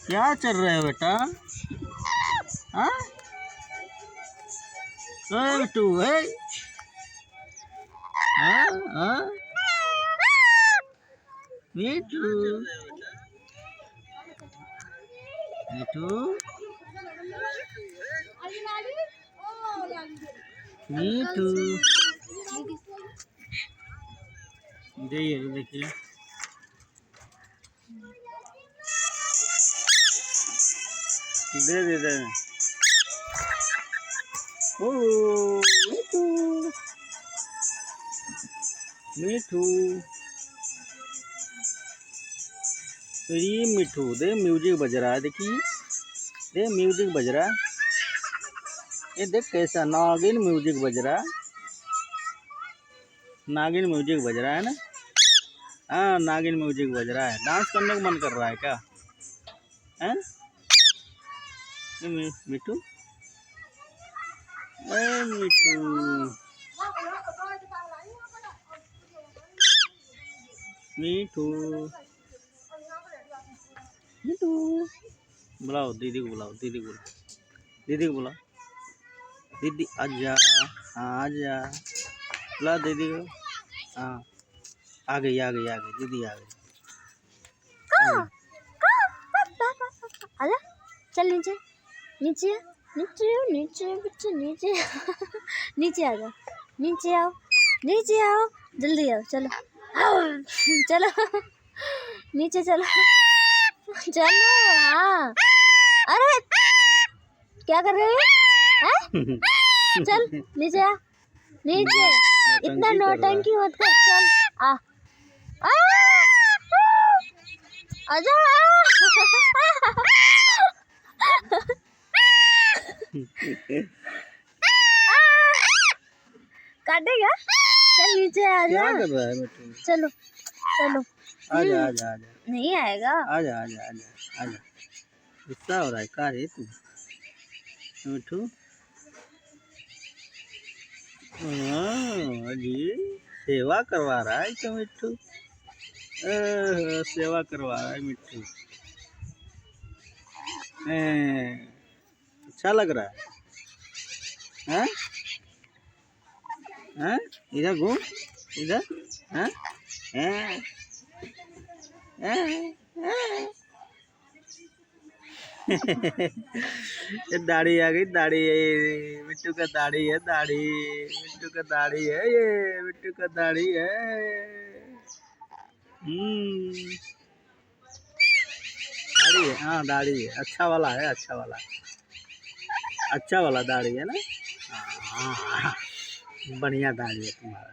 क्या चल रहा है बेटा? हाँ बेटू है। हाँ हाँ मीठू मीठू मीठू देखिए दे ओ मीठू मीठू ये मिठू दे म्यूजिक बज रहा है। देखिए दे म्यूजिक बज रहा है। ये देख कैसा नागिन म्यूजिक बज रहा है। नागिन म्यूजिक बज रहा है ना। हाँ नागिन म्यूजिक बज रहा है। डांस करने का मन कर रहा है क्या? हैं मिठू मिठू मिठू मिठू बुलाओ दीदी को बुलाओ दीदी को दीदी को बुलाओ। दीदी आजा आजा बुला दीदी को। हाँ आ गई दीदी आ गई। आजा चल नीचे नीचे नीचे नीचे बच्चे नीचे नीचे आ जाओ नीचे आओ जल्दी आओ चलो चलो नीचे चलो चलो। हाँ अरे क्या कर रहे हो? चल नीचे आ नीचे इतना नौटंकी मत कर। चल आ आजा काटेगा। चल नीचे आ जा। क्या कर रहा है बेटू? चलो चलो आजा आजा आजा नहीं आएगा। आजा आजा आजा आजा गुस्सा हो रहा है का रे तू मिठू? जी सेवा करवा रहा है क्या मिठू? सेवा करवा रहा है मिठू। अच्छा लग रहा है। हैं हैं इधर घूम इधर। हैं हैं ये दाढ़ी आ गई दाढ़ी है मिट्टू का दाढ़ी है दाढ़ी मिट्टू का दाढ़ी है ये मिट्टू का दाढ़ी है। दाढ़ी है हाँ दाढ़ी है अच्छा वाला है अच्छा वाला दाढ़ी है ना। हाँ बढ़िया दाढ़ी है तुम्हारा।